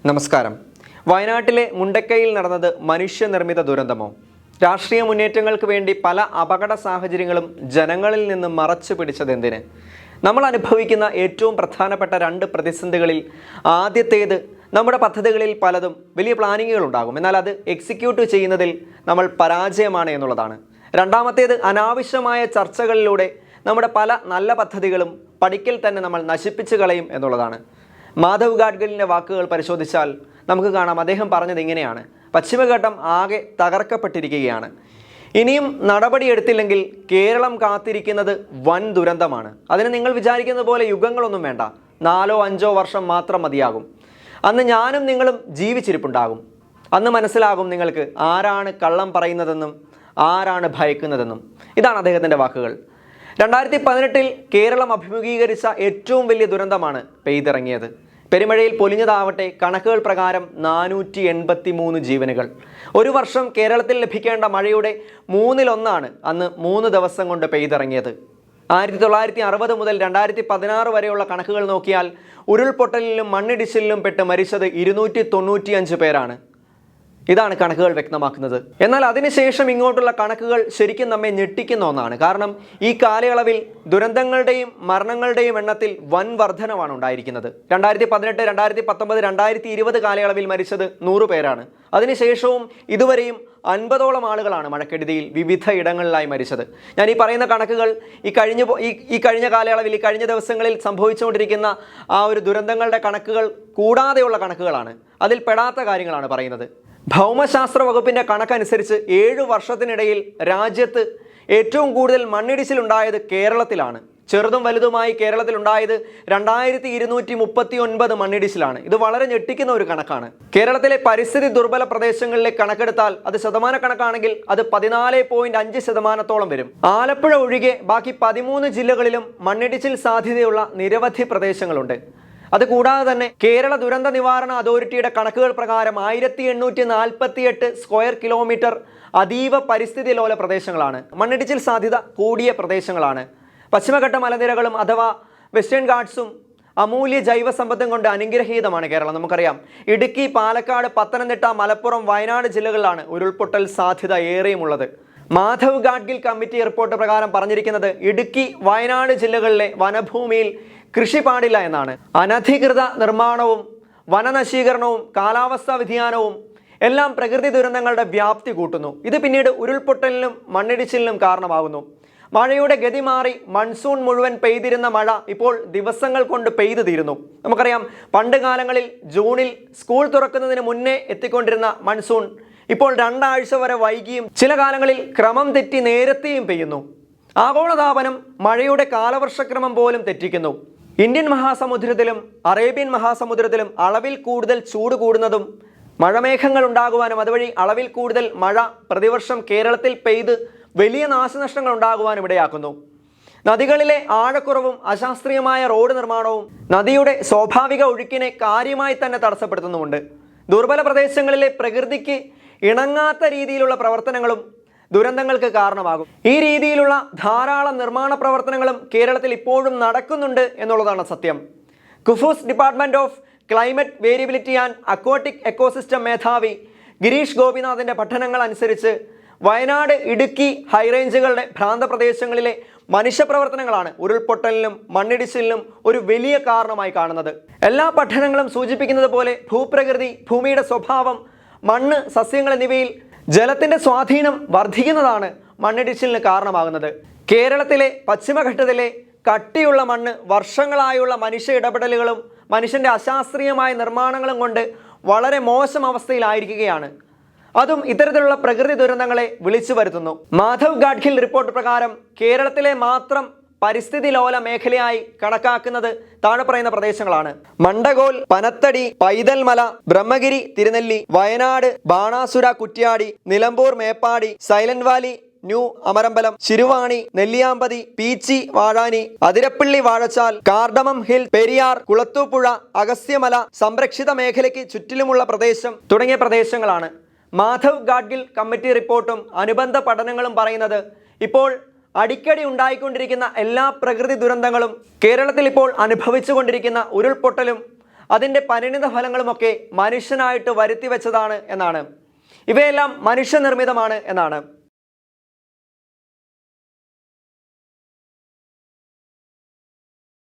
നമസ്കാരം. വയനാട്ടിലെ മുണ്ടക്കയിൽ നടന്നത് മനുഷ്യനിർമ്മിത ദുരന്തമോ? രാഷ്ട്രീയ മുന്നേറ്റങ്ങൾക്ക് വേണ്ടി പല അപകട സാഹചര്യങ്ങളും ജനങ്ങളിൽ നിന്ന് മറച്ചു പിടിച്ചതെന്തിന്? നമ്മൾ അനുഭവിക്കുന്ന ഏറ്റവും പ്രധാനപ്പെട്ട രണ്ട് പ്രതിസന്ധികളിൽ ആദ്യത്തേത് നമ്മുടെ പദ്ധതികളിൽ പലതും വലിയ പ്ലാനിങ്ങുകൾ ഉണ്ടാകും, എന്നാൽ അത് എക്സിക്യൂട്ട് ചെയ്യുന്നതിൽ നമ്മൾ പരാജയമാണ് എന്നുള്ളതാണ്. രണ്ടാമത്തേത് അനാവശ്യമായ ചർച്ചകളിലൂടെ നമ്മുടെ പല നല്ല പദ്ധതികളും പടിക്കൽ തന്നെ നമ്മൾ നശിപ്പിച്ചു കളയും എന്നുള്ളതാണ്. മാധവ് ഗാഡ്ഗിലിൻ്റെ വാക്കുകൾ പരിശോധിച്ചാൽ നമുക്ക് കാണാം, അദ്ദേഹം പറഞ്ഞത് ഇങ്ങനെയാണ്: പശ്ചിമഘട്ടം ആകെ തകർക്കപ്പെട്ടിരിക്കുകയാണ്. ഇനിയും നടപടിയെടുത്തില്ലെങ്കിൽ കേരളം കാത്തിരിക്കുന്നത് വൻ ദുരന്തമാണ്. അതിന് നിങ്ങൾ വിചാരിക്കുന്ന പോലെ യുഗങ്ങളൊന്നും വേണ്ട, 4-5 വർഷം മാത്രം മതിയാകും. അന്ന് ഞാനും നിങ്ങളും ജീവിച്ചിരിപ്പുണ്ടാകും. അന്ന് മനസ്സിലാകും നിങ്ങൾക്ക് ആരാണ് കള്ളം പറയുന്നതെന്നും ആരാണ് ഭയക്കുന്നതെന്നും. ഇതാണ് അദ്ദേഹത്തിൻ്റെ വാക്കുകൾ. 2018 കേരളം അഭിമുഖീകരിച്ച ഏറ്റവും വലിയ ദുരന്തമാണ് പെയ്തിറങ്ങിയത്. പെരുമഴയിൽ പൊലിഞ്ഞതാവട്ടെ കണക്കുകൾ പ്രകാരം 483 ജീവനുകൾ. ഒരു വർഷം കേരളത്തിൽ ലഭിക്കേണ്ട മഴയുടെ 1/3 അന്ന് 3 ദിവസം കൊണ്ട് പെയ്തിറങ്ങിയത്. 1960 മുതൽ 2016 വരെയുള്ള കണക്കുകൾ നോക്കിയാൽ ഉരുൾപൊട്ടലിലും മണ്ണിടിച്ചിലിലും പെട്ട് മരിച്ചത് 295 പേരാണ്. ഇതാണ് കണക്കുകൾ വ്യക്തമാക്കുന്നത്. എന്നാൽ അതിനുശേഷം ഇങ്ങോട്ടുള്ള കണക്കുകൾ ശരിക്കും നമ്മെ ഞെട്ടിക്കുന്ന ഒന്നാണ്. കാരണം ഈ കാലയളവിൽ ദുരന്തങ്ങളുടെയും മരണങ്ങളുടെയും എണ്ണത്തിൽ വൻ വർധനവാണ് ഉണ്ടായിരിക്കുന്നത്. 2018, 2019, 2020 കാലയളവിൽ മരിച്ചത് 100 പേരാണ്. അതിനുശേഷവും ഇതുവരെയും 50ഓളം ആളുകളാണ് മഴക്കെടുതിയിൽ വിവിധ ഇടങ്ങളിലായി മരിച്ചത്. ഞാൻ ഈ പറയുന്ന കണക്കുകൾ ഈ കഴിഞ്ഞ കാലയളവിൽ, ഈ കഴിഞ്ഞ ദിവസങ്ങളിൽ സംഭവിച്ചുകൊണ്ടിരിക്കുന്ന ആ ഒരു ദുരന്തങ്ങളുടെ കണക്കുകൾ കൂടാതെയുള്ള കണക്കുകളാണ്. അതിൽ പെടാത്ത കാര്യങ്ങളാണ് പറയുന്നത്. ഭൗമശാസ്ത്ര വകുപ്പിൻ്റെ കണക്കനുസരിച്ച് 7 വർഷത്തിനിടയിൽ രാജ്യത്ത് ഏറ്റവും കൂടുതൽ മണ്ണിടിച്ചിലുണ്ടായത് കേരളത്തിലാണ്. ചെറുതും വലുതുമായി കേരളത്തിലുണ്ടായത് 2239 മണ്ണിടിച്ചിലാണ്. ഇത് വളരെ ഞെട്ടിക്കുന്ന ഒരു കണക്കാണ്. കേരളത്തിലെ പരിസ്ഥിതി ദുർബല പ്രദേശങ്ങളിലെ കണക്കെടുത്താൽ അത് ശതമാന കണക്കാണെങ്കിൽ അത് 14.5% വരും. ആലപ്പുഴ ഒഴികെ ബാക്കി 13 ജില്ലകളിലും മണ്ണിടിച്ചിൽ സാധ്യതയുള്ള നിരവധി പ്രദേശങ്ങളുണ്ട്. അതുകൂടാതെ തന്നെ കേരള ദുരന്ത നിവാരണ അതോറിറ്റിയുടെ കണക്കുകൾ പ്രകാരം 1848 സ്ക്വയർ കിലോമീറ്റർ അതീവ പരിസ്ഥിതി ലോല പ്രദേശങ്ങളാണ്, മണ്ണിടിച്ചിൽ സാധ്യത കൂടിയ പ്രദേശങ്ങളാണ്. പശ്ചിമഘട്ട മലനിരകളും അഥവാ വെസ്റ്റേൺ ഗാട്ട്സും അമൂല്യ ജൈവസമ്പത്തും കൊണ്ട് അനുഗ്രഹീതമാണ് കേരളം. നമുക്കറിയാം, ഇടുക്കി, പാലക്കാട്, പത്തനംതിട്ട, മലപ്പുറം, വയനാട് ജില്ലകളിലാണ് ഉരുൾപൊട്ടൽ സാധ്യത ഏറെയുമുള്ളത്. മാധവ് ഗാഡ്ഗിൽ കമ്മിറ്റി റിപ്പോർട്ട് പ്രകാരം പറഞ്ഞിരിക്കുന്നത് ഇടുക്കി, വയനാട് ജില്ലകളിലെ വനഭൂമിയിൽ കൃഷി പാടില്ല എന്നാണ്. അനധികൃത നിർമ്മാണവും വനനശീകരണവും കാലാവസ്ഥാ വ്യതിയാനവും എല്ലാം പ്രകൃതി ദുരന്തങ്ങളുടെ വ്യാപ്തി കൂട്ടുന്നു. ഇത് പിന്നീട് ഉരുൾപൊട്ടലിനും മണ്ണിടിച്ചിലിനും കാരണമാകുന്നു. മഴയുടെ ഗതി മാറി മൺസൂൺ മുഴുവൻ പെയ്തിരുന്ന മഴ ഇപ്പോൾ ദിവസങ്ങൾ കൊണ്ട് പെയ്തു തീരുന്നു. നമുക്കറിയാം, പണ്ട് കാലങ്ങളിൽ ജൂണിൽ സ്കൂൾ തുറക്കുന്നതിന് മുന്നേ എത്തിക്കൊണ്ടിരുന്ന മൺസൂൺ ഇപ്പോൾ 2 ആഴ്ച വരെ വൈകിയും ചില കാലങ്ങളിൽ ക്രമം തെറ്റി നേരത്തെയും പെയ്യുന്നു. ആഗോളതാപനം മഴയുടെ കാലവർഷക്രമം പോലും തെറ്റിക്കുന്നു. ഇന്ത്യൻ മഹാസമുദ്രത്തിലും അറേബ്യൻ മഹാസമുദ്രത്തിലും അളവിൽ കൂടുതൽ ചൂട് കൂടുന്നതും മഴമേഘങ്ങൾ ഉണ്ടാകുവാനും അതുവഴി അളവിൽ കൂടുതൽ മഴ പ്രതിവർഷം കേരളത്തിൽ പെയ്ത് വലിയ നാശനഷ്ടങ്ങൾ ഉണ്ടാകുവാനും ഇടയാക്കുന്നു. നദികളിലെ ആഴക്കുറവും അശാസ്ത്രീയമായ റോഡ് നിർമ്മാണവും നദിയുടെ സ്വാഭാവിക ഒഴുക്കിനെ കാര്യമായി തന്നെ തടസ്സപ്പെടുത്തുന്നുമുണ്ട്. ദുർബല പ്രദേശങ്ങളിലെ പ്രകൃതിക്ക് ഇണങ്ങാത്ത രീതിയിലുള്ള പ്രവർത്തനങ്ങളും ദുരന്തങ്ങൾക്ക് കാരണമാകും. ഈ രീതിയിലുള്ള ധാരാളം നിർമ്മാണ പ്രവർത്തനങ്ങളും കേരളത്തിൽ ഇപ്പോഴും നടക്കുന്നുണ്ട് എന്നുള്ളതാണ് സത്യം. KUFOS department of climate variability and aquatic ecosystem മേധാവി ഗിരീഷ് ഗോപിനാഥിൻ്റെ പഠനങ്ങൾ അനുസരിച്ച് വയനാട്, ഇടുക്കി ഹൈറേഞ്ചുകളുടെ പ്രാന്തപ്രദേശങ്ങളിലെ മനുഷ്യപ്രവർത്തനങ്ങളാണ് ഉരുൾപൊട്ടലിനും മണ്ണിടിച്ചിലിനും ഒരു വലിയ കാരണമായി കാണുന്നത്. എല്ലാ പഠനങ്ങളും സൂചിപ്പിക്കുന്നത് പോലെ ഭൂപ്രകൃതി, ഭൂമിയുടെ സ്വഭാവം, മണ്ണ്, സസ്യങ്ങൾ എന്നിവയിൽ ജലത്തിൻ്റെ സ്വാധീനം വർദ്ധിക്കുന്നതാണ് മണ്ണിടിച്ചിലിന് കാരണമാകുന്നത്. കേരളത്തിലെ പശ്ചിമഘട്ടത്തിലെ കട്ടിയുള്ള മണ്ണ് വർഷങ്ങളായുള്ള മനുഷ്യ ഇടപെടലുകളും മനുഷ്യൻ്റെ അശാസ്ത്രീയമായ നിർമ്മാണങ്ങളും കൊണ്ട് വളരെ മോശം അവസ്ഥയിലായിരിക്കുകയാണ്. അതും ഇത്തരത്തിലുള്ള പ്രകൃതി ദുരന്തങ്ങളെ വിളിച്ചു വരുത്തുന്നു. മാധവ് ഗാഡ്ഗിൽ റിപ്പോർട്ട് പ്രകാരം കേരളത്തിലെ മാത്രം പരിസ്ഥിതി ലോല മേഖലയായി കണക്കാക്കുന്നത് താഴെ പറയുന്ന പ്രദേശങ്ങളാണ്: Mandakol, Panathady, Paithalmala, Brahmagiri, Thirunelli, Wayanad, Banasura, Kuttiyadi, Nilambur, Meppadi, Silent Valley, New Amarambalam, Siruvani, Nelliyampathy, Peechi, Vazhani, Athirappilly, Vazhachal, Cardamom Hill, Periyar, Kulathupuzha, Agasthyamala, സംരക്ഷിത മേഖലയ്ക്ക് ചുറ്റിലുമുള്ള പ്രദേശം തുടങ്ങിയ പ്രദേശങ്ങളാണ്. മാധവ് ഗാഡ്ഗിൽ കമ്മിറ്റി റിപ്പോർട്ടും അനുബന്ധ പഠനങ്ങളും പറയുന്നത് ഇപ്പോൾ അടിക്കടി ഉണ്ടായിക്കൊണ്ടിരിക്കുന്ന എല്ലാ പ്രകൃതി ദുരന്തങ്ങളും കേരളത്തിൽ ഇപ്പോൾ അനുഭവിച്ചുകൊണ്ടിരിക്കുന്ന ഉരുൾപൊട്ടലും അതിൻ്റെ പരിണിത ഫലങ്ങളുമൊക്കെ മനുഷ്യനായിട്ട് വരുത്തി വെച്ചതാണ് എന്നാണ്. ഇവയെല്ലാം മനുഷ്യനിർമ്മിതമാണ് എന്നാണ്.